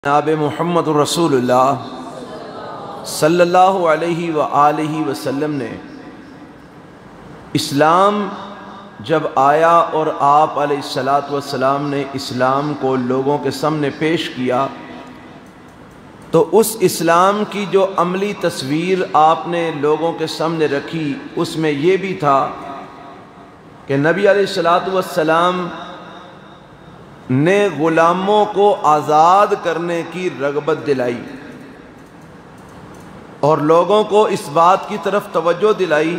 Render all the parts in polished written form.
جناب محمد رسول اللہ صلی اللہ علیہ وآلہ وسلم نے اسلام جب آیا اور آپ علیہ السلام نے اسلام کو لوگوں کے سامنے پیش کیا تو اس اسلام کی جو عملی تصویر آپ نے لوگوں کے سامنے رکھی اس میں یہ بھی تھا کہ نبی علیہ السلام نے غلاموں کو آزاد کرنے کی رغبت دلائی اور لوگوں کو اس بات کی طرف توجہ دلائی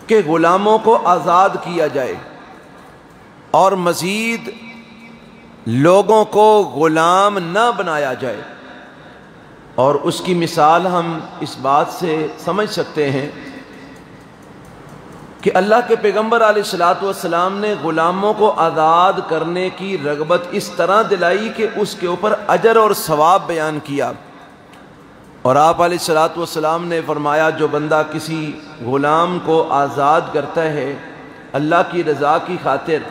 کہ غلاموں کو آزاد کیا جائے اور مزید لوگوں کو غلام نہ بنایا جائے۔ اور اس کی مثال ہم اس بات سے سمجھ سکتے ہیں کہ اللہ کے پیغمبر علیہ السلام نے غلاموں کو آزاد کرنے کی رغبت اس طرح دلائی کہ اس کے اوپر اجر اور ثواب بیان کیا، اور آپ علیہ السلام نے فرمایا جو بندہ کسی غلام کو آزاد کرتا ہے اللہ کی رضا کی خاطر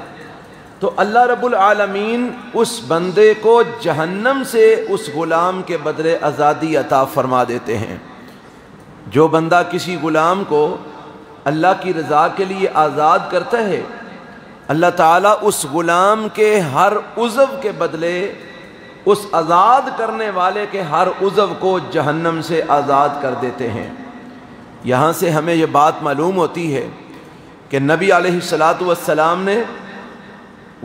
تو اللہ رب العالمین اس بندے کو جہنم سے اس غلام کے بدلے آزادی عطا فرما دیتے ہیں۔ جو بندہ کسی غلام کو اللہ کی رضا کے لیے آزاد کرتا ہے اللہ تعالیٰ اس غلام کے ہر عضو کے بدلے اس آزاد کرنے والے کے ہر عضو کو جہنم سے آزاد کر دیتے ہیں۔ یہاں سے ہمیں یہ بات معلوم ہوتی ہے کہ نبی علیہ السلام نے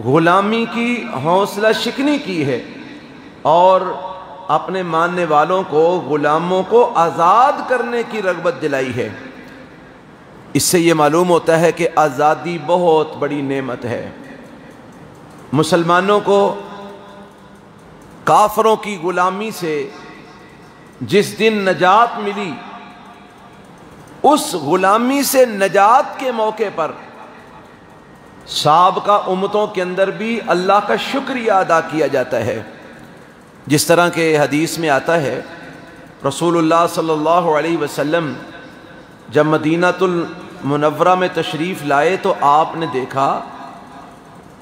غلامی کی حوصلہ شکنی کی ہے اور اپنے ماننے والوں کو غلاموں کو آزاد کرنے کی رغبت دلائی ہے۔ اس سے یہ معلوم ہوتا ہے کہ آزادی بہت بڑی نعمت ہے۔ مسلمانوں کو کافروں کی غلامی سے جس دن نجات ملی اس غلامی سے نجات کے موقع پر سابقہ امتوں کے اندر بھی اللہ کا شکریہ ادا کیا جاتا ہے، جس طرح کہ حدیث میں آتا ہے رسول اللہ صلی اللہ علیہ وسلم جب مدینہ المنورہ میں تشریف لائے تو آپ نے دیکھا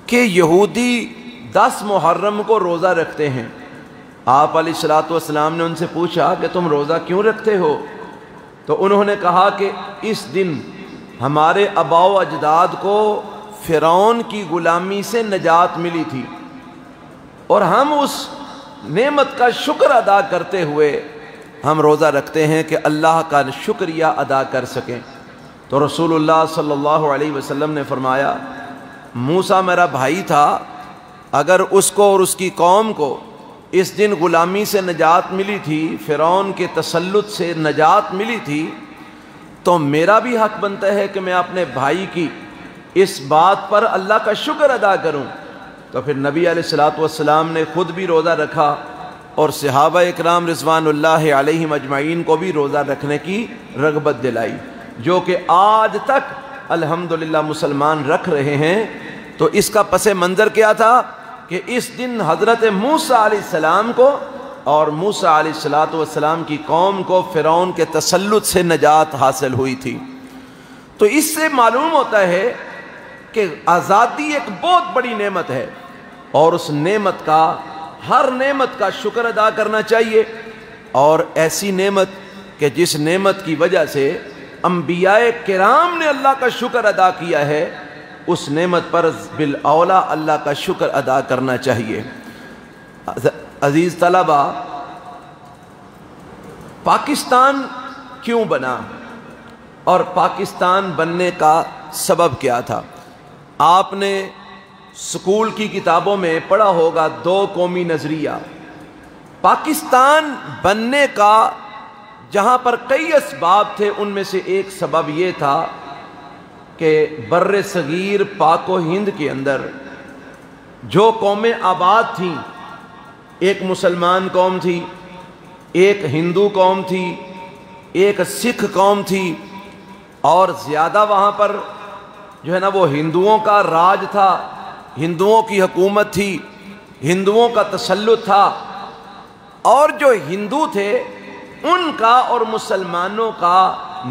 کہ یہودی 10 محرم کو روزہ رکھتے ہیں۔ آپ علیہ السلام نے ان سے پوچھا کہ تم روزہ کیوں رکھتے ہو؟ تو انہوں نے کہا کہ اس دن ہمارے آباء و اجداد کو فرعون کی غلامی سے نجات ملی تھی اور ہم اس نعمت کا شکر ادا کرتے ہوئے ہم روزہ رکھتے ہیں کہ اللہ کا شکریہ ادا کر سکیں۔ تو رسول اللہ صلی اللہ علیہ وسلم نے فرمایا موسیٰ میرا بھائی تھا، اگر اس کو اور اس کی قوم کو اس دن غلامی سے نجات ملی تھی، فرعون کے تسلط سے نجات ملی تھی، تو میرا بھی حق بنتا ہے کہ میں اپنے بھائی کی اس بات پر اللہ کا شکر ادا کروں۔ تو پھر نبی علیہ السلام نے خود بھی روزہ رکھا اور صحابہ اکرام رضوان اللہ علیہم اجمعین کو بھی روزہ رکھنے کی رغبت دلائی، جو کہ آج تک الحمدللہ مسلمان رکھ رہے ہیں۔ تو اس کا پس منظر کیا تھا کہ اس دن حضرت موسیٰ علیہ السلام کو اور موسیٰ علیہ السلام کی قوم کو فرعون کے تسلط سے نجات حاصل ہوئی تھی۔ تو اس سے معلوم ہوتا ہے کہ آزادی ایک بہت بڑی نعمت ہے اور اس نعمت کا ہر نعمت کا شکر ادا کرنا چاہیے، اور ایسی نعمت کہ جس نعمت کی وجہ سے انبیاء کرام نے اللہ کا شکر ادا کیا ہے اس نعمت پر بالاولیٰ اللہ کا شکر ادا کرنا چاہیے۔ عزیز طلبہ، پاکستان کیوں بنا اور پاکستان بننے کا سبب کیا تھا؟ آپ نے سکول کی کتابوں میں پڑھا ہوگا 2 قومی نظریہ۔ پاکستان بننے کا جہاں پر کئی اسباب تھے ان میں سے ایک سبب یہ تھا کہ بر صغیر پاک و ہند کے اندر جو قومیں آباد تھیں، ایک مسلمان قوم تھی، ایک ہندو قوم تھی، ایک سکھ قوم تھی، اور زیادہ وہاں پر جو ہے نا وہ ہندوؤں کا راج تھا، ہندوؤں کی حکومت تھی، ہندوؤں کا تسلط تھا، اور جو ہندو تھے ان کا اور مسلمانوں کا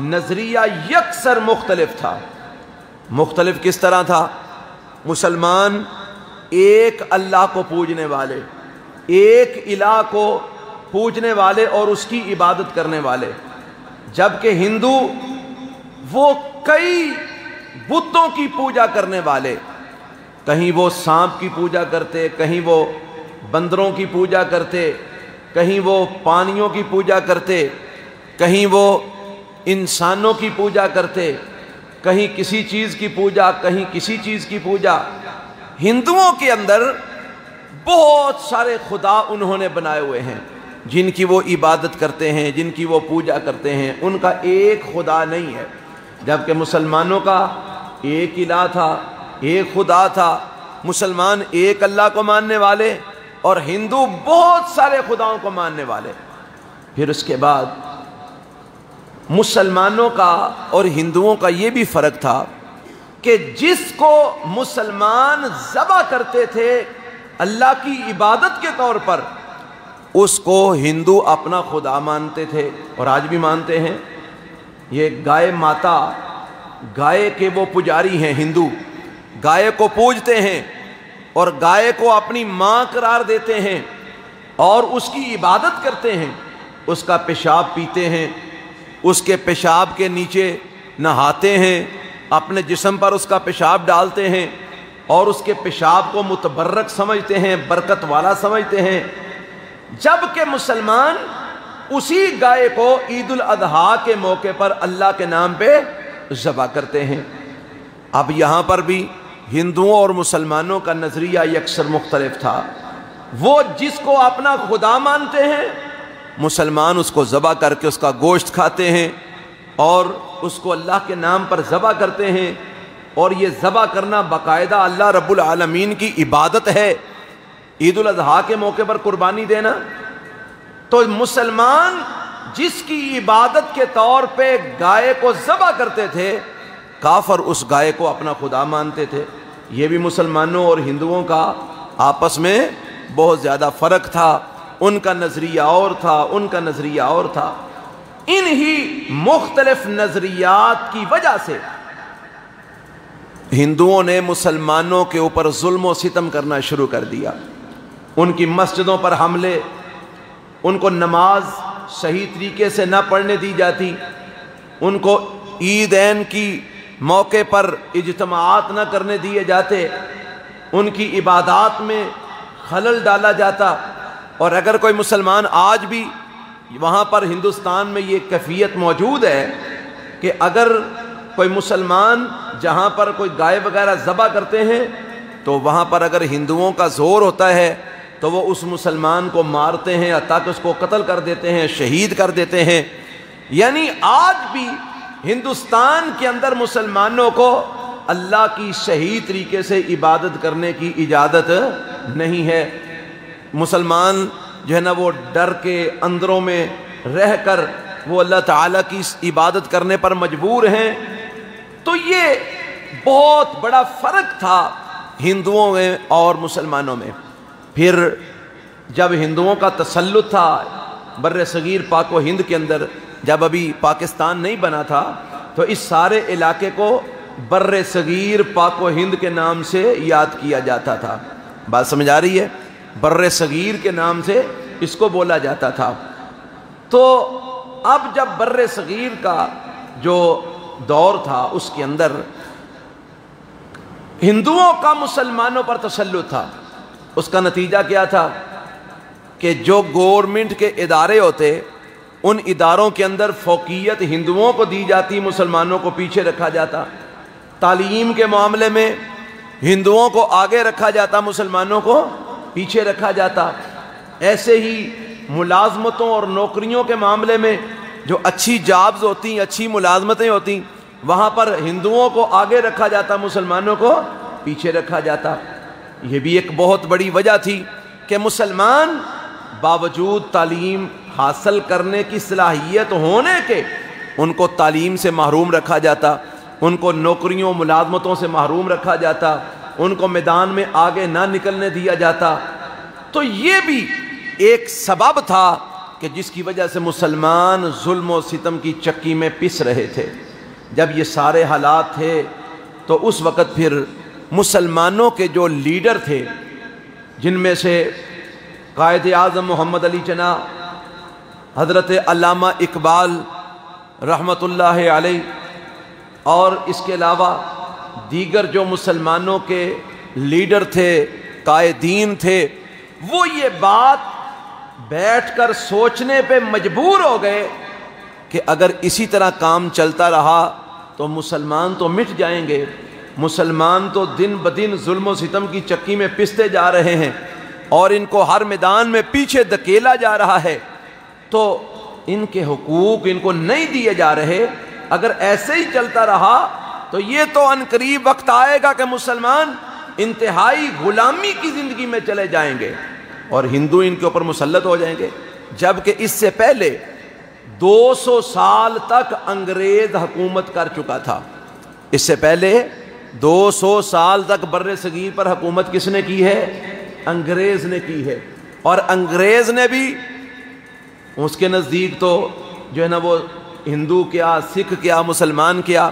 نظریہ یکسر مختلف تھا۔ مختلف کس طرح تھا؟ مسلمان ایک اللہ کو پوجنے والے، ایک الہ کو پوجنے والے اور اس کی عبادت کرنے والے، جبکہ ہندو وہ کئی بتوں کی پوجا کرنے والے، کہیں وہ سانپ کی پوجا کرتے، کہیں وہ بندروں کی پوجا کرتے، کہیں وہ پانیوں کی پوجا کرتے، کہیں وہ انسانوں کی پوجا کرتے، کہیں کسی چیز کی پوجا، کہیں کسی چیز کی پوجا۔ ہندوؤں کے اندر بہت سارے خدا انہوں نے بنائے ہوئے ہیں جن کی وہ عبادت کرتے ہیں، جن کی وہ پوجا کرتے ہیں، ان کا ایک خدا نہیں ہے، جبکہ مسلمانوں کا ایک الہ تھا، ایک خدا تھا، مسلمان ایک اللہ کو ماننے والے اور ہندو بہت سارے خداؤں کو ماننے والے۔ پھر اس کے بعد مسلمانوں کا اور ہندوؤں کا یہ بھی فرق تھا کہ جس کو مسلمان ذبح کرتے تھے اللہ کی عبادت کے طور پر، اس کو ہندو اپنا خدا مانتے تھے اور آج بھی مانتے ہیں۔ یہ گائے ماتا، گائے کے وہ پجاری ہیں ہندو، گائے کو پوجتے ہیں اور گائے کو اپنی ماں قرار دیتے ہیں اور اس کی عبادت کرتے ہیں، اس کا پیشاب پیتے ہیں، اس کے پیشاب کے نیچے نہاتے ہیں، اپنے جسم پر اس کا پیشاب ڈالتے ہیں اور اس کے پیشاب کو متبرک سمجھتے ہیں، برکت والا سمجھتے ہیں، جبکہ مسلمان اسی گائے کو عید الاضحیٰ کے موقع پر اللہ کے نام پہ ذبح کرتے ہیں۔ اب یہاں پر بھی ہندوؤں اور مسلمانوں کا نظریہ یکسر مختلف تھا۔ وہ جس کو اپنا خدا مانتے ہیں، مسلمان اس کو ذبح کر کے اس کا گوشت کھاتے ہیں اور اس کو اللہ کے نام پر ذبح کرتے ہیں، اور یہ ذبح کرنا باقاعدہ اللہ رب العالمین کی عبادت ہے۔ عید الاضحیٰ کے موقع پر قربانی دینا، تو مسلمان جس کی عبادت کے طور پہ گائے کو ذبح کرتے تھے، کافر اس گائے کو اپنا خدا مانتے تھے۔ یہ بھی مسلمانوں اور ہندوؤں کا آپس میں بہت زیادہ فرق تھا، ان کا نظریہ اور تھا، ان کا نظریہ اور تھا۔ انہی مختلف نظریات کی وجہ سے ہندوؤں نے مسلمانوں کے اوپر ظلم و ستم کرنا شروع کر دیا۔ ان کی مسجدوں پر حملے، ان کو نماز صحیح طریقے سے نہ پڑھنے دی جاتی، ان کو عیدین کی موقع پر اجتماعات نہ کرنے دیے جاتے، ان کی عبادات میں خلل ڈالا جاتا۔ اور اگر کوئی مسلمان آج بھی وہاں پر ہندوستان میں یہ کیفیت موجود ہے کہ اگر کوئی مسلمان جہاں پر کوئی گائے وغیرہ ذبح کرتے ہیں تو وہاں پر اگر ہندوؤں کا زور ہوتا ہے تو وہ اس مسلمان کو مارتے ہیں، حتیٰ کہ اس کو قتل کر دیتے ہیں، شہید کر دیتے ہیں۔ یعنی آج بھی ہندوستان کے اندر مسلمانوں کو اللہ کی صحیح طریقے سے عبادت کرنے کی اجازت نہیں ہے۔ مسلمان جو ہے نا وہ ڈر کے اندروں میں رہ کر وہ اللہ تعالیٰ کی عبادت کرنے پر مجبور ہیں۔ تو یہ بہت بڑا فرق تھا ہندوؤں میں اور مسلمانوں میں۔ پھر جب ہندوؤں کا تسلط تھا بر صغیر پاک و ہند کے اندر، جب ابھی پاکستان نہیں بنا تھا، تو اس سارے علاقے کو بر صغیر پاک و ہند کے نام سے یاد کیا جاتا تھا۔ بات سمجھ آ رہی ہے؟ بر صغیر کے نام سے اس کو بولا جاتا تھا۔ تو اب جب بر صغیر کا جو دور تھا اس کے اندر ہندوؤں کا مسلمانوں پر تسلط تھا، اس کا نتیجہ کیا تھا کہ جو گورنمنٹ کے ادارے ہوتے، ان اداروں کے اندر فوقیت ہندوؤں کو دی جاتی، مسلمانوں کو پیچھے رکھا جاتا۔ تعلیم کے معاملے میں ہندوؤں کو آگے رکھا جاتا، مسلمانوں کو پیچھے رکھا جاتا۔ ایسے ہی ملازمتوں اور نوکریوں کے معاملے میں جو اچھی جابز ہوتی، اچھی ملازمتیں ہوتی، وہاں پر ہندوؤں کو آگے رکھا جاتا، مسلمانوں کو پیچھے رکھا جاتا۔ یہ بھی ایک بہت بڑی وجہ تھی کہ مسلمان باوجود تعلیم حاصل کرنے کی صلاحیت ہونے کے ان کو تعلیم سے محروم رکھا جاتا، ان کو نوکریوں ملازمتوں سے محروم رکھا جاتا، ان کو میدان میں آگے نہ نکلنے دیا جاتا۔ تو یہ بھی ایک سبب تھا کہ جس کی وجہ سے مسلمان ظلم و ستم کی چکی میں پس رہے تھے۔ جب یہ سارے حالات تھے تو اس وقت پھر مسلمانوں کے جو لیڈر تھے، جن میں سے قائد اعظم محمد علی جناح، حضرت علامہ اقبال رحمۃ اللہ علیہ، اور اس کے علاوہ دیگر جو مسلمانوں کے لیڈر تھے، قائدین تھے، وہ یہ بات بیٹھ کر سوچنے پہ مجبور ہو گئے کہ اگر اسی طرح کام چلتا رہا تو مسلمان تو مٹ جائیں گے، مسلمان تو دن بدن ظلم و ستم کی چکی میں پستے جا رہے ہیں اور ان کو ہر میدان میں پیچھے دھکیلا جا رہا ہے، تو ان کے حقوق ان کو نہیں دیے جا رہے۔ اگر ایسے ہی چلتا رہا تو یہ تو عنقریب وقت آئے گا کہ مسلمان انتہائی غلامی کی زندگی میں چلے جائیں گے اور ہندو ان کے اوپر مسلط ہو جائیں گے۔ جبکہ اس سے پہلے 200 سال تک انگریز حکومت کر چکا تھا۔ اس سے پہلے 200 سال تک بر صغیر پر حکومت کس نے کی ہے؟ انگریز نے کی ہے، اور انگریز نے بھی اس کے نزدیک تو جو ہے نا وہ ہندو کیا، سکھ کیا، مسلمان کیا،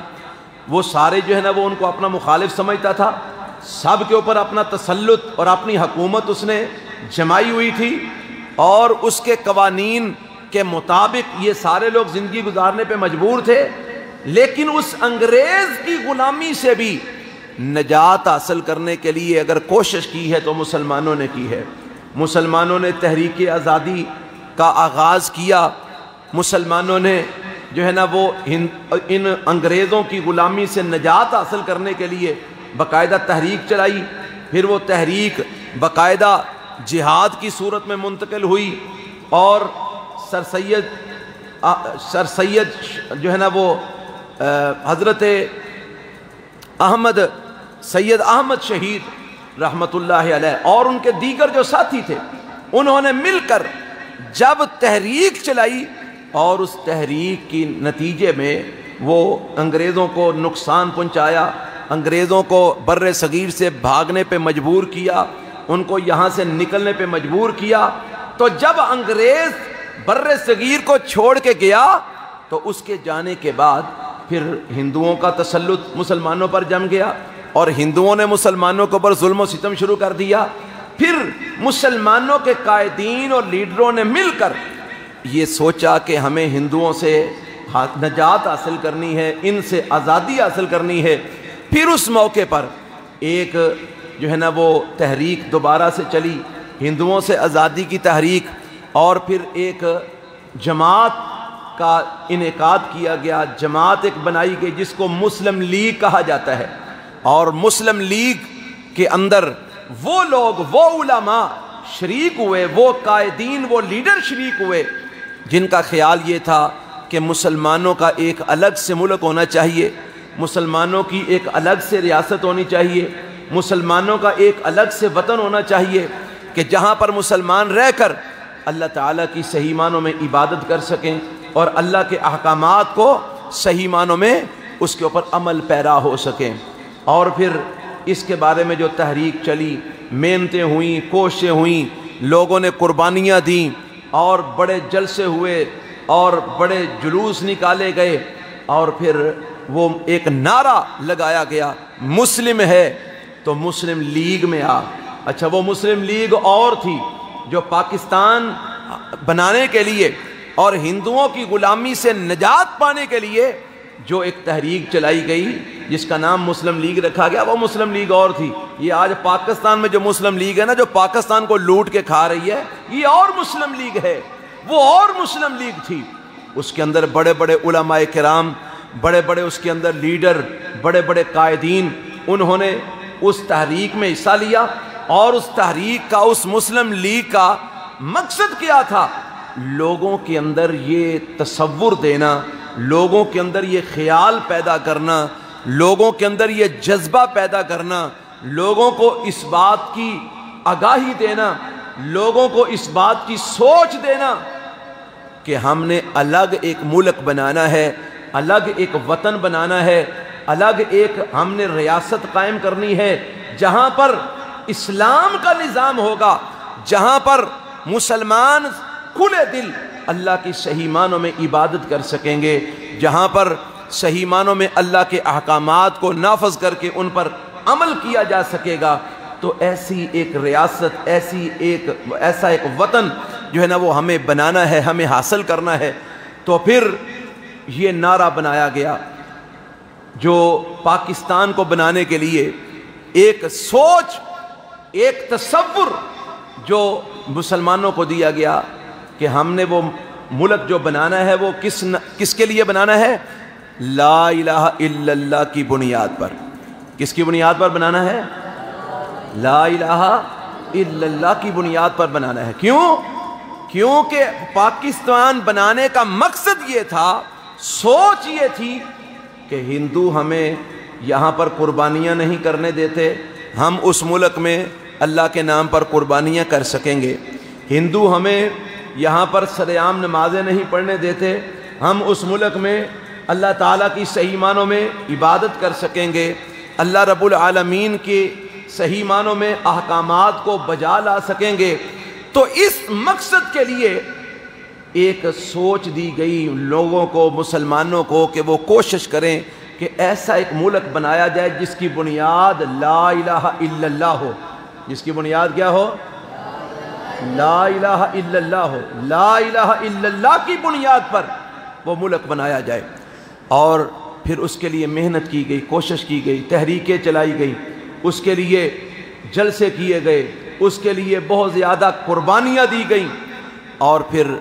وہ سارے جو ہے نا وہ ان کو اپنا مخالف سمجھتا تھا، سب کے اوپر اپنا تسلط اور اپنی حکومت اس نے جمائی ہوئی تھی، اور اس کے قوانین کے مطابق یہ سارے لوگ زندگی گزارنے پہ مجبور تھے۔ لیکن اس انگریز کی غلامی سے بھی نجات حاصل کرنے کے لیے اگر کوشش کی ہے تو مسلمانوں نے کی ہے۔ مسلمانوں نے تحریک آزادی کا آغاز کیا، مسلمانوں نے جو ہے نا وہ ان انگریزوں کی غلامی سے نجات حاصل کرنے کے لیے باقاعدہ تحریک چلائی، پھر وہ تحریک باقاعدہ جہاد کی صورت میں منتقل ہوئی، اور سر سید جو ہے نا وہ حضرت سید احمد شہید رحمۃ اللہ علیہ اور ان کے دیگر جو ساتھی تھے، انہوں نے مل کر جب تحریک چلائی، اور اس تحریک کی نتیجے میں وہ انگریزوں کو نقصان پہنچایا، انگریزوں کو بر صغیر سے بھاگنے پہ مجبور کیا، ان کو یہاں سے نکلنے پہ مجبور کیا، تو جب انگریز بر صغیر کو چھوڑ کے گیا تو اس کے جانے کے بعد پھر ہندوؤں کا تسلط مسلمانوں پر جم گیا، اور ہندوؤں نے مسلمانوں کے اوپر ظلم و ستم شروع کر دیا۔ پھر مسلمانوں کے قائدین اور لیڈروں نے مل کر یہ سوچا کہ ہمیں ہندوؤں سے نجات حاصل کرنی ہے، ان سے آزادی حاصل کرنی ہے۔ پھر اس موقع پر ایک جو ہے نا وہ تحریک دوبارہ سے چلی، ہندوؤں سے آزادی کی تحریک، اور پھر ایک جماعت کا انعقاد کیا گیا، جماعت ایک بنائی گئی جس کو مسلم لیگ کہا جاتا ہے، اور مسلم لیگ کے اندر وہ لوگ، وہ علماء شریک ہوئے، وہ قائدین، وہ لیڈر شریک ہوئے جن کا خیال یہ تھا کہ مسلمانوں کا ایک الگ سے ملک ہونا چاہیے، مسلمانوں کی ایک الگ سے ریاست ہونی چاہیے، مسلمانوں کا ایک الگ سے وطن ہونا چاہیے کہ جہاں پر مسلمان رہ کر اللہ تعالیٰ کی صحیح معنوں میں عبادت کر سکیں اور اللہ کے احکامات کو صحیح معنوں میں اس کے اوپر عمل پیرا ہو سکیں۔ اور پھر اس کے بارے میں جو تحریک چلی، محنتیں ہوئیں، کوششیں ہوئیں، لوگوں نے قربانیاں دیں، اور بڑے جلسے ہوئے اور بڑے جلوس نکالے گئے، اور پھر وہ ایک نعرہ لگایا گیا، مسلم ہے تو مسلم لیگ میں آ۔ اچھا، وہ مسلم لیگ اور تھی جو پاکستان بنانے کے لیے اور ہندوؤں کی غلامی سے نجات پانے کے لیے جو ایک تحریک چلائی گئی جس کا نام مسلم لیگ رکھا گیا، وہ مسلم لیگ اور تھی۔ یہ آج پاکستان میں جو مسلم لیگ ہے نا، جو پاکستان کو لوٹ کے کھا رہی ہے، یہ اور مسلم لیگ ہے، وہ اور مسلم لیگ تھی۔ اس کے اندر بڑے بڑے علماء کرام، بڑے بڑے اس کے اندر لیڈر، بڑے بڑے قائدین، انہوں نے اس تحریک میں حصہ لیا، اور اس تحریک کا، اس مسلم لیگ کا مقصد کیا تھا؟ لوگوں کے اندر یہ تصور دینا، لوگوں کے اندر یہ خیال پیدا کرنا، لوگوں کے اندر یہ جذبہ پیدا کرنا، لوگوں کو اس بات کی آگاہی دینا، لوگوں کو اس بات کی سوچ دینا کہ ہم نے الگ ایک ملک بنانا ہے، الگ ایک وطن بنانا ہے، الگ ایک ہم نے ریاست قائم کرنی ہے جہاں پر اسلام کا نظام ہوگا، جہاں پر مسلمان کھلے دل اللہ کی صحیح معنوں میں عبادت کر سکیں گے، جہاں پر صحیح معنوں میں اللہ کے احکامات کو نافذ کر کے ان پر عمل کیا جا سکے گا۔ تو ایسی ایک ریاست، ایسا ایک وطن جو ہے نا وہ ہمیں بنانا ہے، ہمیں حاصل کرنا ہے۔ تو پھر یہ نعرہ بنایا گیا جو پاکستان کو بنانے کے لیے ایک سوچ، ایک تصور جو مسلمانوں کو دیا گیا کہ ہم نے وہ ملک جو بنانا ہے وہ کس کے لیے بنانا ہے؟ لا الہ الا اللہ کی بنیاد پر۔ کس کی بنیاد پر بنانا ہے؟ لا الہ الا اللہ کی بنیاد پر بنانا ہے۔ کیوں؟ کیونکہ پاکستان بنانے کا مقصد یہ تھا، سوچ یہ تھی کہ ہندو ہمیں یہاں پر قربانیاں نہیں کرنے دیتے، ہم اس ملک میں اللہ کے نام پر قربانیاں کر سکیں گے۔ ہندو ہمیں یہاں پر سرعام نمازیں نہیں پڑھنے دیتے، ہم اس ملک میں اللہ تعالیٰ کی صحیح معنوں میں عبادت کر سکیں گے، اللہ رب العالمین کے صحیح معنوں میں احکامات کو بجا لا سکیں گے۔ تو اس مقصد کے لیے ایک سوچ دی گئی لوگوں کو، مسلمانوں کو، کہ وہ کوشش کریں کہ ایسا ایک ملک بنایا جائے جس کی بنیاد لا الہ الا اللہ ہو۔ جس کی بنیاد کیا ہو؟ لا الہ الا اللہ ہو۔ لا الہ الا اللہ کی بنیاد پر وہ ملک بنایا جائے۔ اور پھر اس کے لیے محنت کی گئی، کوشش کی گئی، تحریکیں چلائی گئی، اس کے لیے جلسے کیے گئے، اس کے لیے بہت زیادہ قربانیاں دی گئیں۔ اور پھر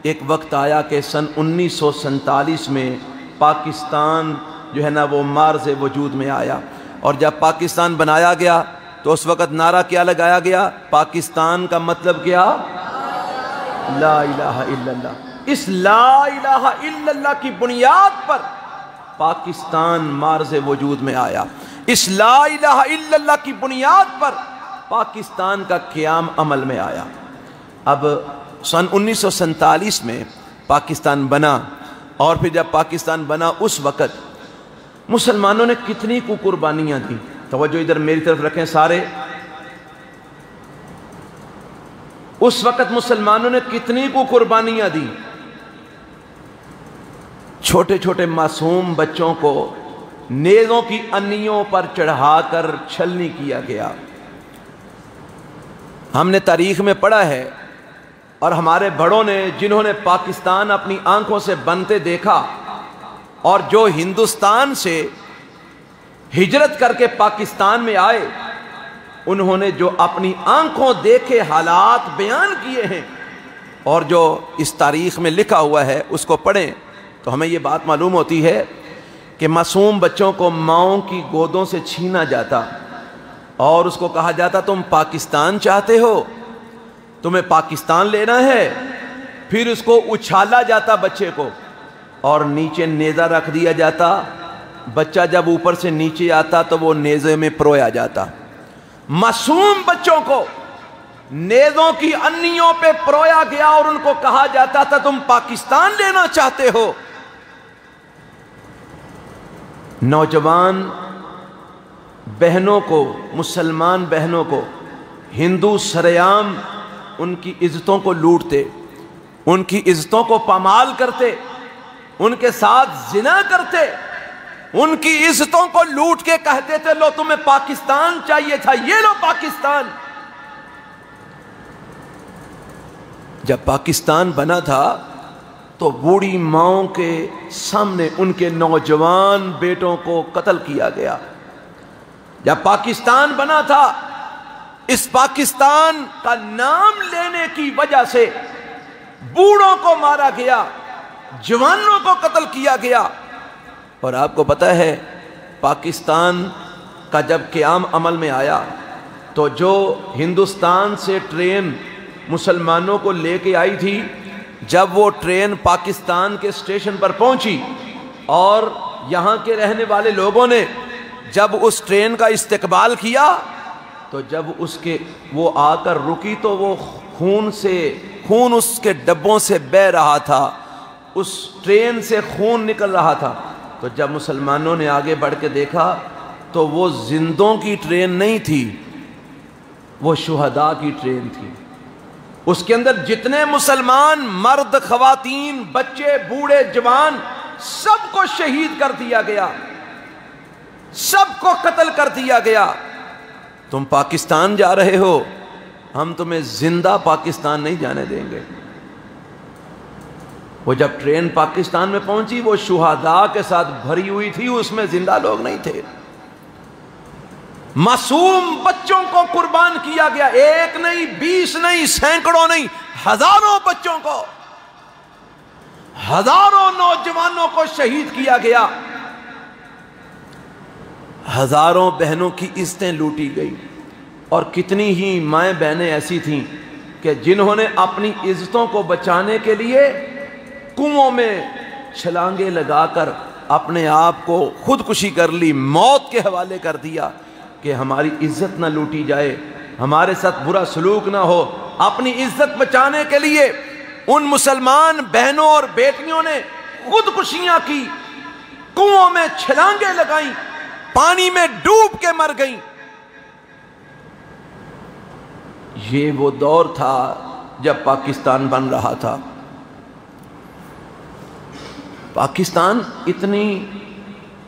ایک وقت آیا کہ سن 1947 میں پاکستان جو ہے نا وہ معرض وجود میں آیا۔ اور جب پاکستان بنایا گیا تو اس وقت نعرہ کیا لگایا گیا؟ پاکستان کا مطلب کیا؟ لا الہ الا اللہ۔ اس لا الہ الا اللہ کی بنیاد پر پاکستان معرض وجود میں آیا۔ اس لا الہ الا اللہ کی بنیاد پر پاکستان کا قیام عمل میں آیا۔ اب سن 1947 میں پاکستان بنا، اور پھر جب پاکستان بنا اس وقت مسلمانوں نے کتنی کو قربانیاں دیں۔ توجہ ادھر میری طرف رکھیں سارے۔ اس وقت مسلمانوں نے کتنی کو قربانیاں دیں۔ چھوٹے چھوٹے معصوم بچوں کو نیزوں کی انیوں پر چڑھا کر چھلنی کیا گیا۔ ہم نے تاریخ میں پڑھا ہے، اور ہمارے بڑوں نے جنہوں نے پاکستان اپنی آنکھوں سے بنتے دیکھا، اور جو ہندوستان سے ہجرت کر کے پاکستان میں آئے، انہوں نے جو اپنی آنکھوں دیکھے حالات بیان کیے ہیں، اور جو اس تاریخ میں لکھا ہوا ہے اس کو پڑھیں تو ہمیں یہ بات معلوم ہوتی ہے کہ معصوم بچوں کو ماؤں کی گودوں سے چھینا جاتا، اور اس کو کہا جاتا تم پاکستان چاہتے ہو، تمہیں پاکستان لینا ہے۔ پھر اس کو اچھالا جاتا بچے کو، اور نیچے نیزہ رکھ دیا جاتا۔ بچہ جب اوپر سے نیچے آتا تو وہ نیزے میں پرویا جاتا۔ معصوم بچوں کو نیزوں کی انیوں پہ پرویا گیا، اور ان کو کہا جاتا تھا تم پاکستان لینا چاہتے ہو۔ نوجوان بہنوں کو، مسلمان بہنوں کو ہندو سرعام ان کی عزتوں کو لوٹتے، ان کی عزتوں کو پامال کرتے، ان کے ساتھ زنا کرتے، ان کی عزتوں کو لوٹ کے کہتے تھے لو تمہیں پاکستان چاہیے تھا، یہ لو پاکستان۔ جب پاکستان بنا تھا تو بوڑھی ماؤں کے سامنے ان کے نوجوان بیٹوں کو قتل کیا گیا۔ جب پاکستان بنا تھا، اس پاکستان کا نام لینے کی وجہ سے بوڑھوں کو مارا گیا، جوانوں کو قتل کیا گیا۔ اور آپ کو پتہ ہے پاکستان کا جب قیام عمل میں آیا تو جو ہندوستان سے ٹرین مسلمانوں کو لے کے آئی تھی، جب وہ ٹرین پاکستان کے اسٹیشن پر پہنچی اور یہاں کے رہنے والے لوگوں نے جب اس ٹرین کا استقبال کیا، تو جب وہ آ کر رکی تو وہ خون اس کے ڈبوں سے بہہ رہا تھا، اس ٹرین سے خون نکل رہا تھا۔ تو جب مسلمانوں نے آگے بڑھ کے دیکھا تو وہ زندوں کی ٹرین نہیں تھی، وہ شہداء کی ٹرین تھی۔ اس کے اندر جتنے مسلمان مرد، خواتین، بچے، بوڑھے، جوان، سب کو شہید کر دیا گیا، سب کو قتل کر دیا گیا۔ تم پاکستان جا رہے ہو، ہم تمہیں زندہ پاکستان نہیں جانے دیں گے۔ وہ جب ٹرین پاکستان میں پہنچی وہ شہداء کے ساتھ بھری ہوئی تھی، اس میں زندہ لوگ نہیں تھے۔ معصوم بچوں کو قربان کیا گیا، 1 نہیں 20 نہیں سینکڑوں نہیں، ہزاروں بچوں کو، ہزاروں نوجوانوں کو شہید کیا گیا، ہزاروں بہنوں کی عزتیں لوٹی گئی، اور کتنی ہی مائیں بہنیں ایسی تھیں کہ جنہوں نے اپنی عزتوں کو بچانے کے لیے کنووں میں چھلانگیں لگا کر اپنے آپ کو خودکشی کر لی، موت کے حوالے کر دیا کہ ہماری عزت نہ لوٹی جائے، ہمارے ساتھ برا سلوک نہ ہو۔ اپنی عزت بچانے کے لیے ان مسلمان بہنوں اور بیٹیوں نے خودکشیاں کی، کنووں میں چھلانگیں لگائیں، پانی میں ڈوب کے مر گئیں۔ یہ وہ دور تھا جب پاکستان بن رہا تھا۔ پاکستان اتنی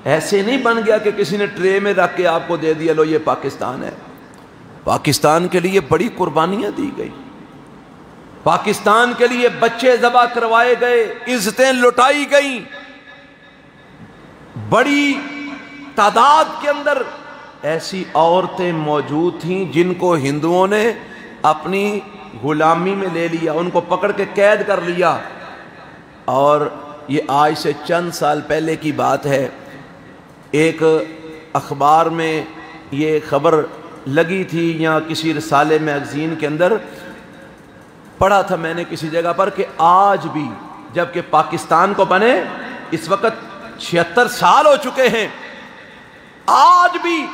ایسے نہیں بن گیا کہ کسی نے ٹرے میں رکھ کے آپ کو دے دیا لو یہ پاکستان ہے۔ پاکستان کے لیے بڑی قربانیاں دی گئی، پاکستان کے لیے بچے ذبح کروائے گئے، عزتیں لٹائی گئیں، بڑی تعداد کے اندر ایسی عورتیں موجود تھیں جن کو ہندوؤں نے اپنی غلامی میں لے لیا، ان کو پکڑ کے قید کر لیا۔ اور یہ آج سے چند سال پہلے کی بات ہے، ایک اخبار میں یہ خبر لگی تھی یا کسی رسالے میگزین کے اندر پڑھا تھا میں نے کسی جگہ پر کہ آج بھی جب کہ پاکستان کو بنے اس وقت 76 سال ہو چکے ہیں، آج بھی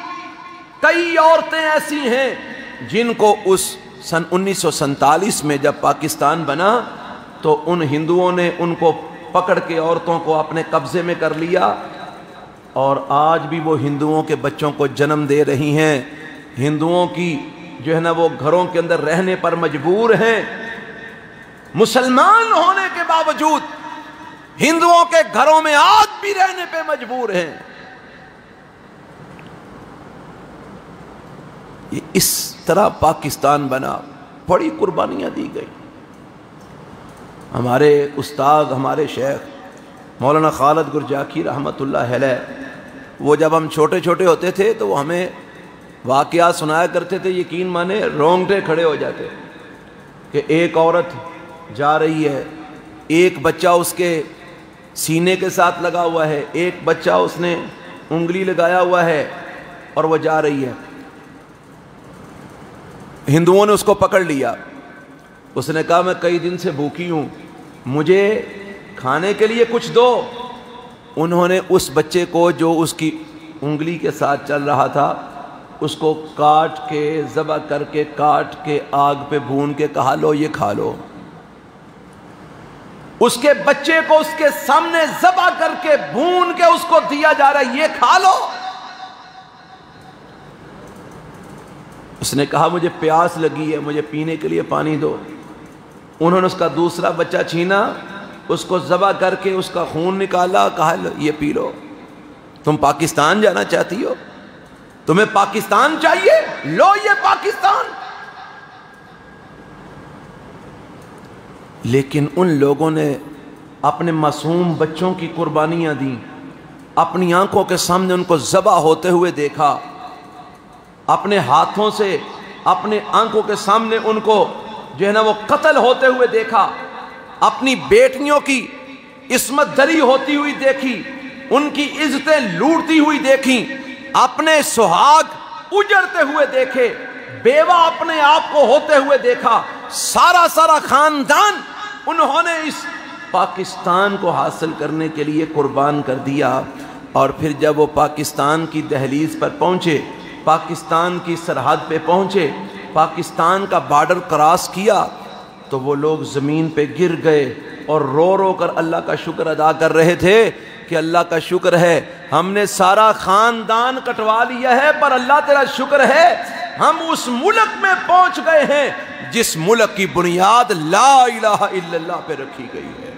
کئی عورتیں ایسی ہیں جن کو اس سن 1947 میں جب پاکستان بنا تو ان ہندوؤں نے ان کو پکڑ کے عورتوں کو اپنے قبضے میں کر لیا، اور آج بھی وہ ہندوؤں کے بچوں کو جنم دے رہی ہیں، ہندوؤں کی جو ہے نا وہ گھروں کے اندر رہنے پر مجبور ہیں، مسلمان ہونے کے باوجود ہندوؤں کے گھروں میں آج بھی رہنے پہ مجبور ہیں۔ یہ اس طرح پاکستان بنا، بڑی قربانیاں دی گئی۔ ہمارے استاد، ہمارے شیخ مولانا خالد گرجاکی رحمۃ اللہ علیہ، وہ جب ہم چھوٹے چھوٹے ہوتے تھے تو وہ ہمیں واقعات سنایا کرتے تھے، یقین مانے رونگٹے کھڑے ہو جاتے کہ ایک عورت جا رہی ہے، ایک بچہ اس کے سینے کے ساتھ لگا ہوا ہے، ایک بچہ اس نے انگلی لگایا ہوا ہے اور وہ جا رہی ہے۔ ہندوؤں نے اس کو پکڑ لیا، اس نے کہا میں کئی دن سے بھوکی ہوں، مجھے کھانے کے لیے کچھ دو۔ انہوں نے اس بچے کو جو اس کی انگلی کے ساتھ چل رہا تھا اس کو کاٹ کے ذبح کر کے کاٹ کے آگ پہ بھون کے کہا لو یہ کھا لو۔ اس کے بچے کو اس کے سامنے ذبح کر کے بھون کے اس کو دیا جا رہا ہے، یہ کھا لو۔ اس نے کہا مجھے پیاس لگی ہے، مجھے پینے کے لیے پانی دو۔ انہوں نے اس کا دوسرا بچہ چھینا، اس کو ذبح کر کے اس کا خون نکالا، کہا یہ پی لو۔ تم پاکستان جانا چاہتی ہو؟ تمہیں پاکستان چاہیے؟ لو یہ پاکستان۔ لیکن ان لوگوں نے اپنے معصوم بچوں کی قربانیاں دیں، اپنی آنکھوں کے سامنے ان کو ذبح ہوتے ہوئے دیکھا، اپنے ہاتھوں سے اپنے آنکھوں کے سامنے ان کو جو ہے نا وہ قتل ہوتے ہوئے دیکھا، اپنی بیٹیوں کی عصمت دری ہوتی ہوئی دیکھی، ان کی عزتیں لوٹتی ہوئی دیکھیں، اپنے سہاگ اجڑتے ہوئے دیکھے، بیوہ اپنے آپ کو ہوتے ہوئے دیکھا، سارا خاندان انہوں نے اس پاکستان کو حاصل کرنے کے لیے قربان کر دیا۔ اور پھر جب وہ پاکستان کی دہلیز پر پہنچے، پاکستان کی سرحد پہ پہنچے، پاکستان کا بارڈر کراس کیا تو وہ لوگ زمین پہ گر گئے اور رو رو کر اللہ کا شکر ادا کر رہے تھے کہ اللہ کا شکر ہے ہم نے سارا خاندان کٹوا لیا ہے، پر اللہ تیرا شکر ہے ہم اس ملک میں پہنچ گئے ہیں جس ملک کی بنیاد لا الہ الا اللہ پہ رکھی گئی ہے۔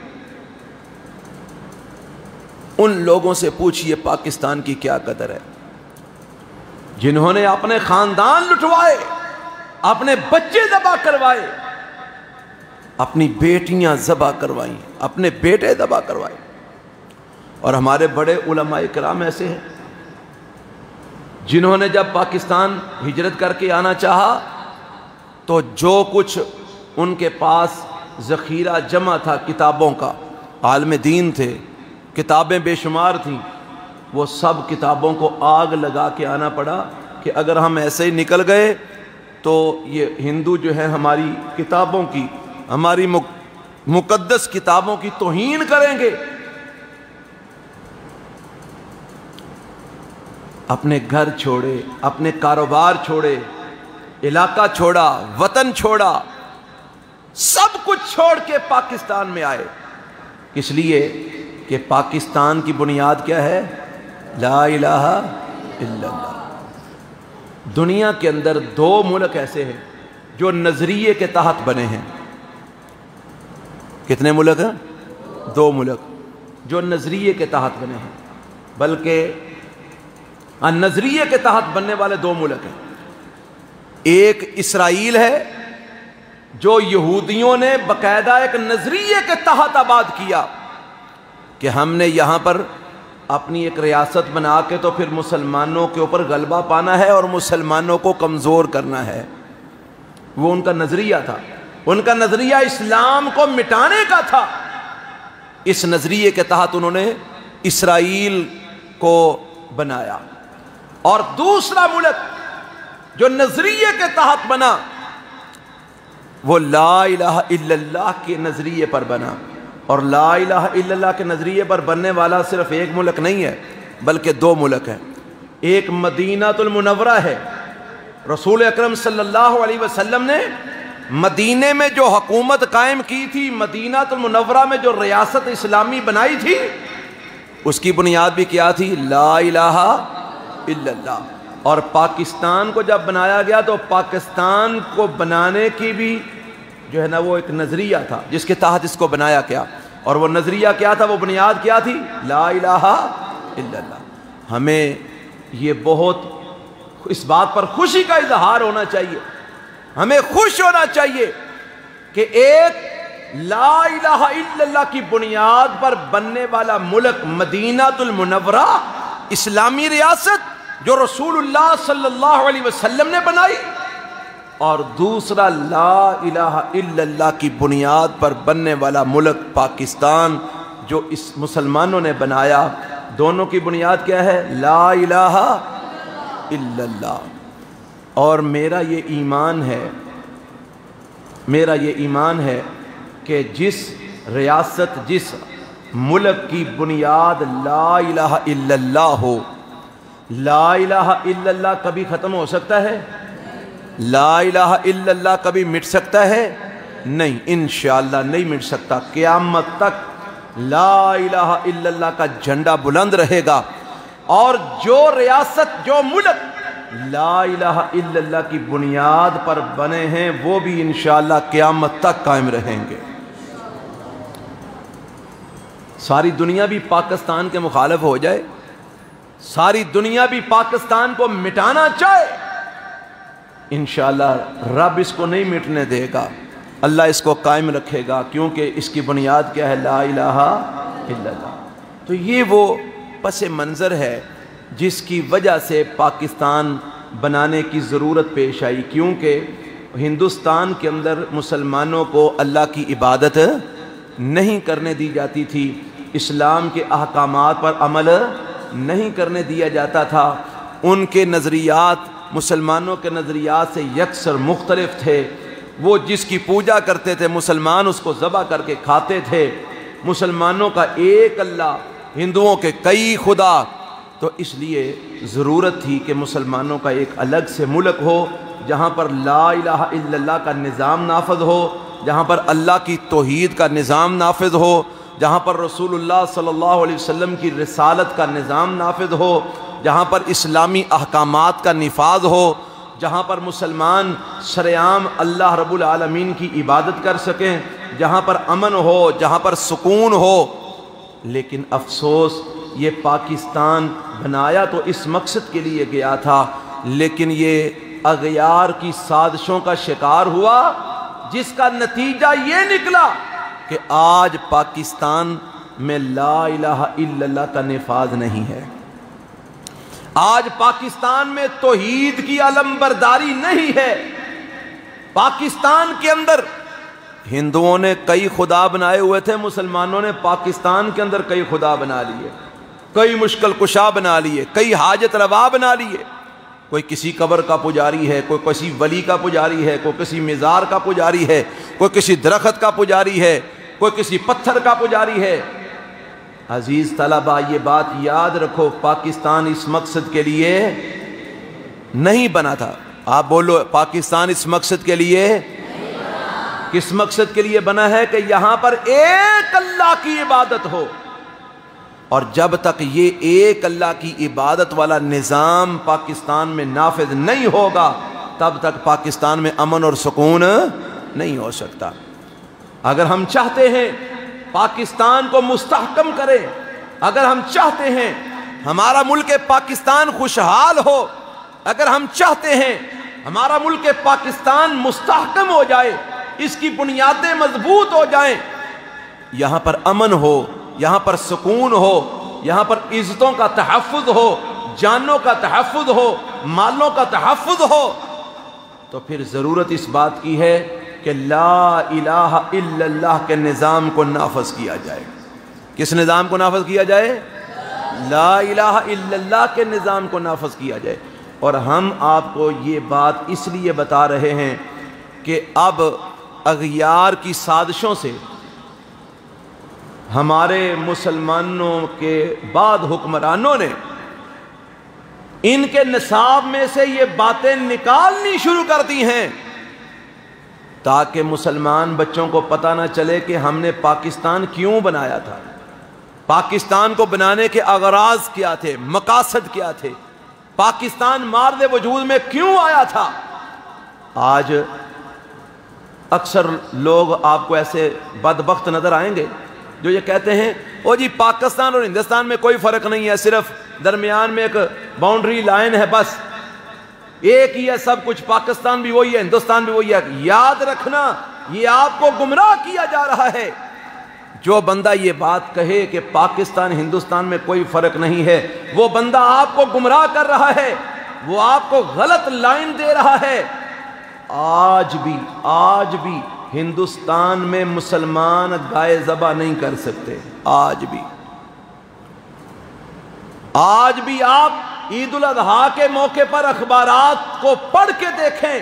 ان لوگوں سے پوچھئے پاکستان کی کیا قدر ہے۔ جنہوں نے اپنے خاندان لٹوائے، اپنے بچے ذبح کروائے، اپنی بیٹیاں ذبح کروائیں، اپنے بیٹے ذبح کروائے. اور ہمارے بڑے علماء کرام ایسے ہیں جنہوں نے جب پاکستان ہجرت کر کے آنا چاہا تو جو کچھ ان کے پاس ذخیرہ جمع تھا کتابوں کا، عالم دین تھے، کتابیں بے شمار تھیں، وہ سب کتابوں کو آگ لگا کے آنا پڑا کہ اگر ہم ایسے ہی نکل گئے تو یہ ہندو جو ہے ہماری کتابوں کی، ہماری مقدس کتابوں کی توہین کریں گے. اپنے گھر چھوڑے، اپنے کاروبار چھوڑے، علاقہ چھوڑا، وطن چھوڑا، سب کچھ چھوڑ کے پاکستان میں آئے. اس لیے کہ پاکستان کی بنیاد کیا ہے؟ لا الہ الا اللہ. دنیا کے اندر 2 ملک ایسے ہیں جو نظریے کے تحت بنے ہیں. کتنے ملک ہیں؟ 2 ملک جو نظریے کے تحت بنے ہیں، بلکہ نظریے کے تحت بننے والے 2 ملک ہیں. ایک اسرائیل ہے جو یہودیوں نے باقاعدہ ایک نظریے کے تحت آباد کیا کہ ہم نے یہاں پر اپنی ایک ریاست بنا کے تو پھر مسلمانوں کے اوپر غلبہ پانا ہے اور مسلمانوں کو کمزور کرنا ہے. وہ ان کا نظریہ تھا. ان کا نظریہ اسلام کو مٹانے کا تھا. اس نظریے کے تحت انہوں نے اسرائیل کو بنایا. اور دوسرا ملک جو نظریے کے تحت بنا وہ لا الہ الا اللہ کے نظریے پر بنا. اور لا الہ الا اللہ کے نظریے پر بننے والا صرف ایک ملک نہیں ہے بلکہ 2 ملک ہیں. ایک مدینہ المنورہ ہے. رسول اکرم صلی اللہ علیہ وسلم نے مدینے میں جو حکومت قائم کی تھی، مدینہ المنورہ میں جو ریاست اسلامی بنائی تھی، اس کی بنیاد بھی کیا تھی؟ لا الہ الا اللہ. اور پاکستان کو جب بنایا گیا تو پاکستان کو بنانے کی بھی جو ہے نا وہ ایک نظریہ تھا جس کے تحت اس کو بنایا گیا. اور وہ نظریہ کیا تھا؟ وہ بنیاد کیا تھی؟ لا الہ الا اللہ. ہمیں یہ بہت اس بات پر خوشی کا اظہار ہونا چاہیے، ہمیں خوش ہونا چاہیے کہ ایک لا الہ الا اللہ کی بنیاد پر بننے والا ملک مدینہ المنورہ، اسلامی ریاست جو رسول اللہ صلی اللہ علیہ وسلم نے بنائی، اور دوسرا لا الہ الا اللہ کی بنیاد پر بننے والا ملک پاکستان جو اس مسلمانوں نے بنایا. دونوں کی بنیاد کیا ہے؟ لا الہ الا اللہ. اور میرا یہ ایمان ہے کہ جس ریاست، جس ملک کی بنیاد لا الہ الا اللہ ہو، لا الہ الا اللہ کبھی ختم ہو سکتا ہے؟ لا الہ الا اللہ کبھی مٹ سکتا ہے؟ نہیں، انشاءاللہ نہیں مٹ سکتا. قیامت تک لا الہ الا اللہ کا جھنڈا بلند رہے گا. اور جو ریاست، جو ملک لا الہ الا اللہ کی بنیاد پر بنے ہیں وہ بھی انشاءاللہ قیامت تک قائم رہیں گے. ساری دنیا بھی پاکستان کے مخالف ہو جائے، ساری دنیا بھی پاکستان کو مٹانا چاہے، انشاءاللہ رب اس کو نہیں مٹنے دے گا، اللہ اس کو قائم رکھے گا، کیونکہ اس کی بنیاد کیا ہے؟ لا الہ الا اللہ. تو یہ وہ پس منظر ہے جس کی وجہ سے پاکستان بنانے کی ضرورت پیش آئی، کیونکہ ہندوستان کے اندر مسلمانوں کو اللہ کی عبادت نہیں کرنے دی جاتی تھی، اسلام کے احکامات پر عمل نہیں کرنے دیا جاتا تھا. ان کے نظریات مسلمانوں کے نظریات سے یکسر مختلف تھے. وہ جس کی پوجا کرتے تھے مسلمان اس کو ذبح کر کے کھاتے تھے. مسلمانوں کا ایک اللہ، ہندوؤں کے کئی خدا. تو اس لیے ضرورت تھی کہ مسلمانوں کا ایک الگ سے ملک ہو جہاں پر لا الہ الا اللہ کا نظام نافذ ہو، جہاں پر اللہ کی توحید کا نظام نافذ ہو، جہاں پر رسول اللہ صلی اللہ علیہ وسلم کی رسالت کا نظام نافذ ہو، جہاں پر اسلامی احکامات کا نفاذ ہو، جہاں پر مسلمان شرعام اللہ رب العالمین کی عبادت کر سکیں، جہاں پر امن ہو، جہاں پر سکون ہو. لیکن افسوس یہ پاکستان بنایا تو اس مقصد کے لیے گیا تھا لیکن یہ اغیار کی سازشوں کا شکار ہوا، جس کا نتیجہ یہ نکلا کہ آج پاکستان میں لا الہ الا اللہ کا نفاذ نہیں ہے، آج پاکستان میں توحید کی علمبرداری نہیں ہے، پاکستان کے اندر ہندوؤں نے کئی خدا بنائے ہوئے تھے، مسلمانوں نے پاکستان کے اندر کئی خدا بنا لیے، کئی مشکل کشا بنا لیے، کئی حاجت روا بنا لیے، کوئی کسی قبر کا پجاری ہے، کوئی کسی ولی کا پجاری ہے، کوئی کسی مزار کا پجاری ہے، کوئی کسی درخت کا پجاری ہے، کوئی کسی پتھر کا پجاری ہے۔ عزیز طلبہ یہ بات یاد رکھو، پاکستان اس مقصد کے لیے نہیں بنا تھا۔ آپ بولو، پاکستان اس مقصد کے لیے، کس مقصد کے لیے بنا ہے؟ کہ یہاں پر ایک اللہ کی عبادت ہو، اور جب تک یہ ایک اللہ کی عبادت والا نظام پاکستان میں نافذ نہیں ہوگا تب تک پاکستان میں امن اور سکون نہیں ہو سکتا۔ اگر ہم چاہتے ہیں پاکستان کو مستحکم کریں، اگر ہم چاہتے ہیں ہمارا ملک پاکستان خوشحال ہو، اگر ہم چاہتے ہیں ہمارا ملک پاکستان مستحکم ہو جائے، اس کی بنیادیں مضبوط ہو جائیں، یہاں پر امن ہو، یہاں پر سکون ہو، یہاں پر عزتوں کا تحفظ ہو، جانوں کا تحفظ ہو، مالوں کا تحفظ ہو، تو پھر ضرورت اس بات کی ہے کہ لا الہ الا اللہ کے نظام کو نافذ کیا جائے۔ کس نظام کو نافذ کیا جائے؟ لا الہ الا اللہ کے نظام کو نافذ کیا جائے۔ اور ہم آپ کو یہ بات اس لیے بتا رہے ہیں کہ اب اغیار کی سازشوں سے ہمارے مسلمانوں کے بعد حکمرانوں نے ان کے نصاب میں سے یہ باتیں نکالنی شروع کر دی ہیں، تاکہ مسلمان بچوں کو پتہ نہ چلے کہ ہم نے پاکستان کیوں بنایا تھا، پاکستان کو بنانے کے اغراض کیا تھے، مقاصد کیا تھے، پاکستان مارد وجود میں کیوں آیا تھا۔ آج اکثر لوگ آپ کو ایسے بدبخت نظر آئیں گے جو یہ کہتے ہیں او جی پاکستان اور ہندوستان میں کوئی فرق نہیں ہے، صرف درمیان میں ایک باؤنڈری لائن ہے، بس ایک ہی ہے سب کچھ، پاکستان بھی وہی ہے، ہندوستان بھی وہی ہے۔ یاد رکھنا یہ آپ کو گمراہ کیا جا رہا ہے۔ جو بندہ یہ بات کہے کہ پاکستان ہندوستان میں کوئی فرق نہیں ہے، وہ بندہ آپ کو گمراہ کر رہا ہے، وہ آپ کو غلط لائن دے رہا ہے۔ آج بھی ہندوستان میں مسلمان گائے ذبح نہیں کر سکتے، آج بھی آپ عید الاضحیٰ کے موقع پر اخبارات کو پڑھ کے دیکھیں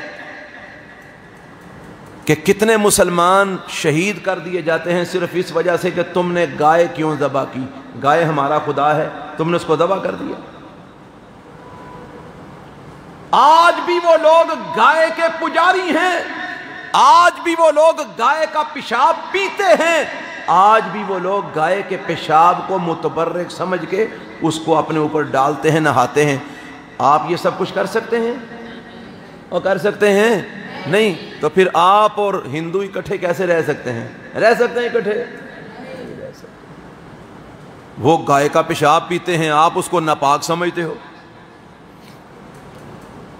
کہ کتنے مسلمان شہید کر دیے جاتے ہیں صرف اس وجہ سے کہ تم نے گائے کیوں ذبح کی۔ گائے ہمارا خدا ہے، تم نے اس کو ذبح کر دیا۔ آج بھی وہ لوگ گائے کے پجاری ہیں، آج بھی وہ لوگ گائے کا پیشاب پیتے ہیں، آج بھی وہ لوگ گائے کے پیشاب کو متبرک سمجھ کے اس کو اپنے اوپر ڈالتے ہیں، نہاتے ہیں۔ آپ یہ سب کچھ کر سکتے ہیں اور کر سکتے ہیں نہیں؟ تو پھر آپ اور ہندو اکٹھے کیسے رہ سکتے ہیں؟ رہ سکتے ہیں اکٹھے؟ وہ گائے کا پیشاب پیتے ہیں، آپ اس کو ناپاک سمجھتے ہو۔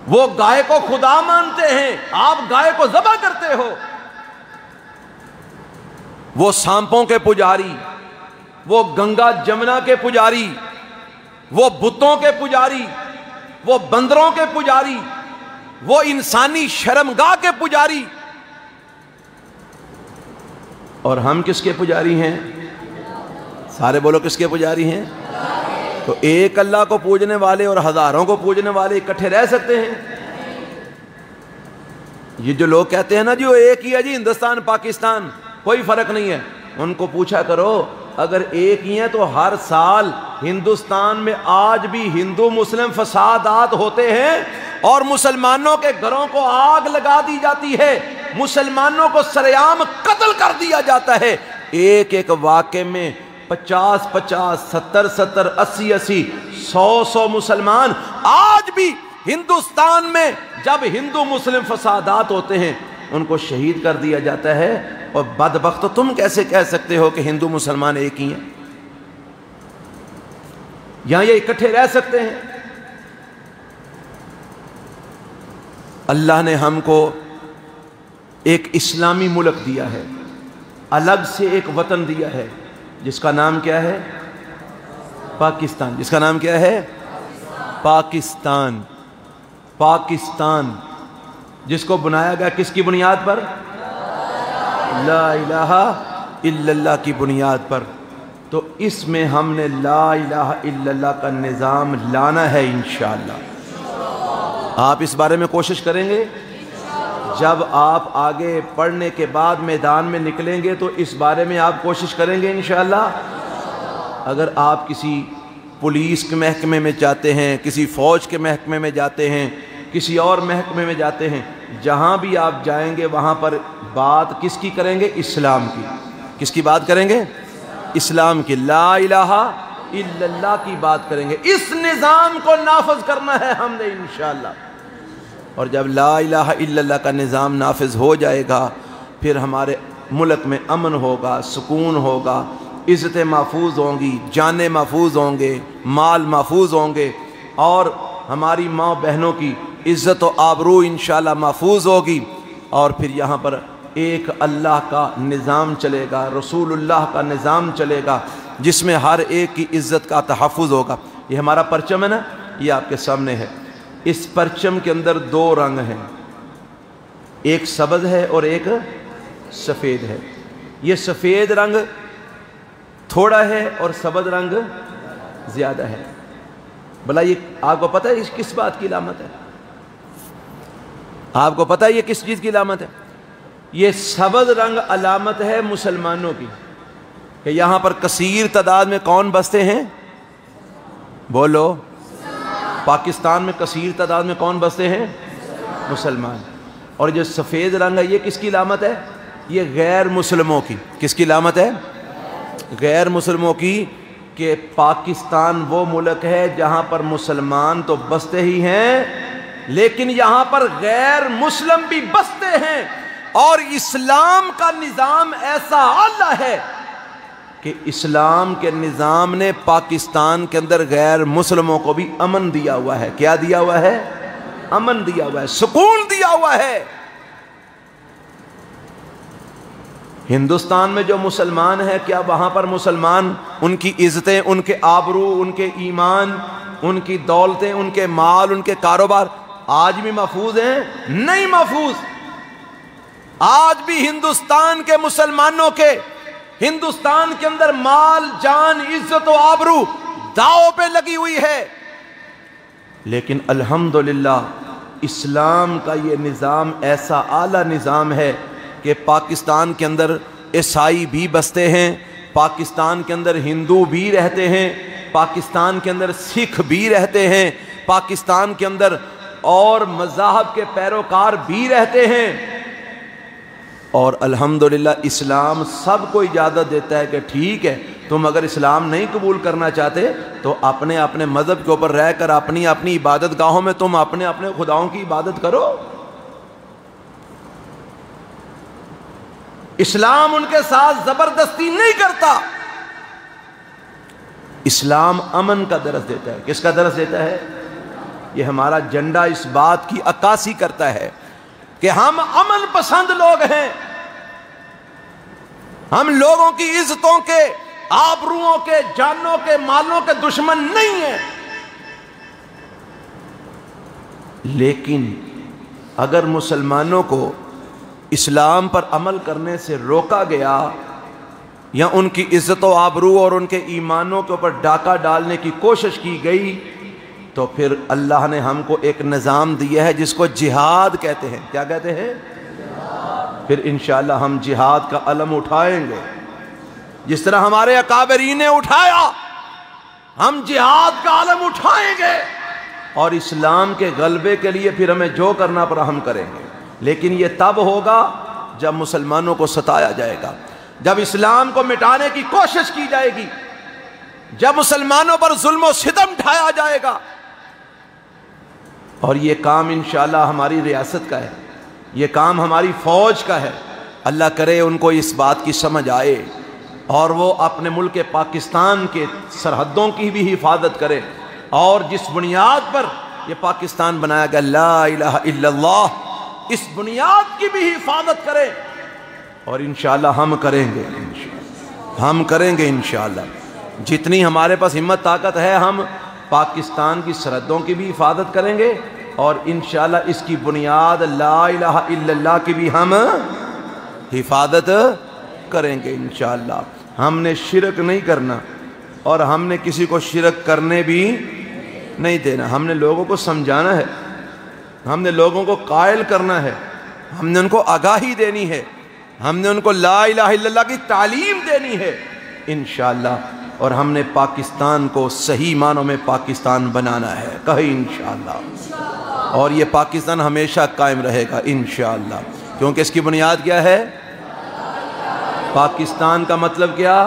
وہ گائے کو خدا مانتے ہیں، آپ گائے کو ذبح کرتے ہو۔ وہ سانپوں کے پجاری، وہ گنگا جمنا کے پجاری، وہ بتوں کے پجاری، وہ بندروں کے پجاری، وہ انسانی شرمگاہ کے پجاری، اور ہم کس کے پجاری ہیں؟ سارے بولو کس کے پجاری ہیں؟ تو ایک اللہ کو پوجنے والے اور ہزاروں کو پوجنے والے اکٹھے رہ سکتے ہیں؟ یہ جو لوگ کہتے ہیں نا جی وہ ایک ہی ہے جی ہندوستان پاکستان، کوئی فرق نہیں ہے، ان کو پوچھا کرو اگر ایک ہی ہیں تو ہر سال ہندوستان میں آج بھی ہندو مسلم فسادات ہوتے ہیں اور مسلمانوں کے گھروں کو آگ لگا دی جاتی ہے، مسلمانوں کو سرعام قتل کر دیا جاتا ہے۔ ایک ایک واقعے میں 50-50 70-70 80-80 100 مسلمان آج بھی ہندوستان میں جب ہندو مسلم فسادات ہوتے ہیں ان کو شہید کر دیا جاتا ہے، اور بدبخت تم کیسے کہہ سکتے ہو کہ ہندو مسلمان ایک ہی ہیں؟ یہاں یہ اکٹھے رہ سکتے ہیں؟ اللہ نے ہم کو ایک اسلامی ملک دیا ہے، الگ سے ایک وطن دیا ہے جس کا نام کیا ہے؟ پاکستان۔ جس کا نام کیا ہے؟ پاکستان۔ پاکستان جس کو بنایا گیا کس کی بنیاد پر؟ لا الہ الا اللہ کی بنیاد پر۔ تو اس میں ہم نے لا الہ الا اللہ کا نظام لانا ہے انشاءاللہ۔ آپ اس بارے میں کوشش کریں گے؟ جب آپ آگے پڑھنے کے بعد میدان میں نکلیں گے تو اس بارے میں آپ کوشش کریں گے انشاءاللہ۔ اگر آپ کسی پولیس کے محکمے میں جاتے ہیں، کسی فوج کے محکمے میں جاتے ہیں، کسی اور محکمے میں جاتے ہیں، جہاں بھی آپ جائیں گے وہاں پر بات کس کی کریں گے؟ اسلام کی۔ کس کی بات کریں گے؟ اسلام کی، لا الہ الا اللہ کی بات کریں گے۔ اس نظام کو نافذ کرنا ہے ہم نے انشاءاللہ۔ اور جب لا الہ الا اللہ کا نظام نافذ ہو جائے گا پھر ہمارے ملک میں امن ہوگا، سکون ہوگا، عزتیں محفوظ ہوں گی، جانیں محفوظ ہوں گے، مال محفوظ ہوں گے، اور ہماری ماں بہنوں کی عزت و آبرو انشاءاللہ محفوظ ہوگی۔ اور پھر یہاں پر ایک اللہ کا نظام چلے گا، رسول اللہ کا نظام چلے گا، جس میں ہر ایک کی عزت کا تحفظ ہوگا۔ یہ ہمارا پرچم ہے نا، یہ آپ کے سامنے ہے۔ اس پرچم کے اندر دو رنگ ہیں، ایک سبز ہے اور ایک سفید ہے۔ یہ سفید رنگ تھوڑا ہے اور سبز رنگ زیادہ ہے۔ بھلا یہ آپ کو پتہ ہے اس کس بات کی علامت ہے؟ آپ کو پتہ ہے یہ کس چیز کی علامت ہے؟ یہ سبز رنگ علامت ہے مسلمانوں کی، کہ یہاں پر کثیر تعداد میں کون بستے ہیں؟ بولو۔ پاکستان میں کثیر تعداد میں کون بستے ہیں؟ مسلمان۔ اور جو سفید رنگ ہے یہ کس کی علامت ہے؟ یہ غیر مسلموں کی۔ کس کی علامت ہے؟ غیر مسلموں کی، کہ پاکستان وہ ملک ہے جہاں پر مسلمان تو بستے ہی ہیں لیکن یہاں پر غیر مسلم بھی بستے ہیں، اور اسلام کا نظام ایسا اعلیٰ ہے کہ اسلام کے نظام نے پاکستان کے اندر غیر مسلموں کو بھی امن دیا ہوا ہے۔ کیا دیا ہوا ہے؟ امن دیا ہوا ہے، سکون دیا ہوا ہے۔ ہندوستان میں جو مسلمان ہیں، کیا وہاں پر مسلمان، ان کی عزتیں، ان کے آبرو، ان کے ایمان، ان کی دولتیں، ان کے مال، ان کے کاروبار آج بھی محفوظ ہیں؟ نہیں محفوظ۔ آج بھی ہندوستان کے مسلمانوں کے، ہندوستان کے اندر مال، جان، عزت و آبرو داؤ پہ لگی ہوئی ہے۔ لیکن الحمدللہ اسلام کا یہ نظام ایسا اعلیٰ نظام ہے کہ پاکستان کے اندر عیسائی بھی بستے ہیں، پاکستان کے اندر ہندو بھی رہتے ہیں، پاکستان کے اندر سکھ بھی رہتے ہیں، پاکستان کے اندر اور مذاہب کے پیروکار بھی رہتے ہیں۔ اور الحمدللہ اسلام سب کو اجازت دیتا ہے کہ ٹھیک ہے، تم اگر اسلام نہیں قبول کرنا چاہتے تو اپنے اپنے مذہب کے اوپر رہ کر اپنی اپنی عبادت گاہوں میں تم اپنے اپنے خداؤں کی عبادت کرو۔ اسلام ان کے ساتھ زبردستی نہیں کرتا۔ اسلام امن کا درس دیتا ہے۔ کس کا درس دیتا ہے؟ یہ ہمارا جھنڈا اس بات کی عکاسی کرتا ہے کہ ہم امن پسند لوگ ہیں، ہم لوگوں کی عزتوں کے، آبروؤں کے، جانوں کے، مالوں کے دشمن نہیں ہیں۔ لیکن اگر مسلمانوں کو اسلام پر عمل کرنے سے روکا گیا یا ان کی عزت و آبرو اور ان کے ایمانوں کے اوپر ڈاکہ ڈالنے کی کوشش کی گئی تو پھر اللہ نے ہم کو ایک نظام دیا ہے جس کو جہاد کہتے ہیں۔ کیا کہتے ہیں؟ پھر انشاءاللہ ہم جہاد کا علم اٹھائیں گے، جس طرح ہمارے اکابرین نے اٹھایا، ہم جہاد کا علم اٹھائیں گے، اور اسلام کے غلبے کے لیے پھر ہمیں جو کرنا پڑا ہم کریں گے۔ لیکن یہ تب ہوگا جب مسلمانوں کو ستایا جائے گا، جب اسلام کو مٹانے کی کوشش کی جائے گی، جب مسلمانوں پر ظلم و ستم ڈھایا جائے گا۔ اور یہ کام انشاءاللہ ہماری ریاست کا ہے، یہ کام ہماری فوج کا ہے۔ اللہ کرے ان کو اس بات کی سمجھ آئے اور وہ اپنے ملک پاکستان کے سرحدوں کی بھی حفاظت کرے، اور جس بنیاد پر یہ پاکستان بنایا گیا لا الہ الا اللہ، اس بنیاد کی بھی حفاظت کریں، اور انشاءاللہ ہم کریں گے، ہم کریں گے انشاءاللہ، جتنی ہمارے پاس ہمت طاقت ہے ہم پاکستان کی سرحدوں کی بھی حفاظت کریں گے، اور انشاءاللہ اس کی بنیاد لا الہ الا اللہ کی بھی ہم حفاظت کریں گے انشاءاللہ۔ ہم نے شرک نہیں کرنا، اور ہم نے کسی کو شرک کرنے بھی نہیں دینا، ہم نے لوگوں کو سمجھانا ہے، ہم نے لوگوں کو قائل کرنا ہے، ہم نے ان کو آگاہی دینی ہے، ہم نے ان کو لا الہ الا اللہ کی تعلیم دینی ہے انشاءاللہ، اور ہم نے پاکستان کو صحیح معنوں میں پاکستان بنانا ہے، کہیں انشاءاللہ، اور یہ پاکستان ہمیشہ قائم رہے گا انشاءاللہ، کیونکہ اس کی بنیاد کیا ہے؟ پاکستان کا مطلب کیا؟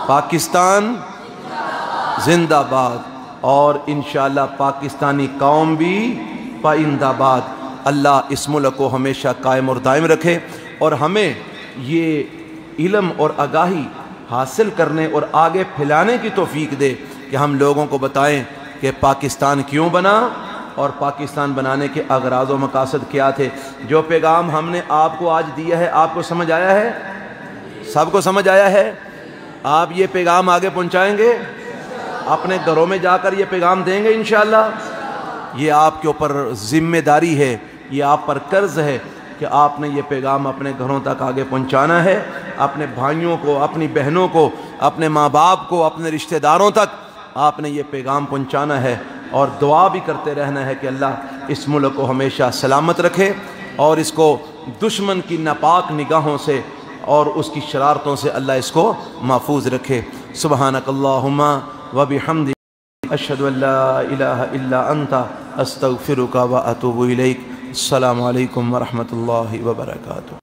پاکستان زندہ باد، اور انشاءاللہ پاکستانی قوم بھی پائندہ باد۔ اللہ اس ملک کو ہمیشہ قائم اور دائم رکھے، اور ہمیں یہ علم اور آگاہی حاصل کرنے اور آگے پھیلانے کی توفیق دے کہ ہم لوگوں کو بتائیں کہ پاکستان کیوں بنا، اور پاکستان بنانے کے اغراض و مقاصد کیا تھے۔ جو پیغام ہم نے آپ کو آج دیا ہے، آپ کو سمجھ آیا ہے؟ سب کو سمجھ آیا ہے؟ آپ یہ پیغام آگے پہنچائیں گے؟ اپنے گھروں میں جا کر یہ پیغام دیں گے انشاءاللہ؟ یہ آپ کے اوپر ذمہ داری ہے، یہ آپ پر قرض ہے کہ آپ نے یہ پیغام اپنے گھروں تک آگے پہنچانا ہے، اپنے بھائیوں کو، اپنی بہنوں کو، اپنے ماں باپ کو، اپنے رشتہ داروں تک آپ نے یہ پیغام پہنچانا ہے، اور دعا بھی کرتے رہنا ہے کہ اللہ اس ملک کو ہمیشہ سلامت رکھے، اور اس کو دشمن کی ناپاک نگاہوں سے اور اس کی شرارتوں سے اللہ اس کو محفوظ رکھے۔ سبحانک اللہم و بحمدک، اشہد ان لا الہ الا انت، استغفرک و اتوب الیک۔ السلام علیکم ورحمۃ اللہ وبرکاتہ۔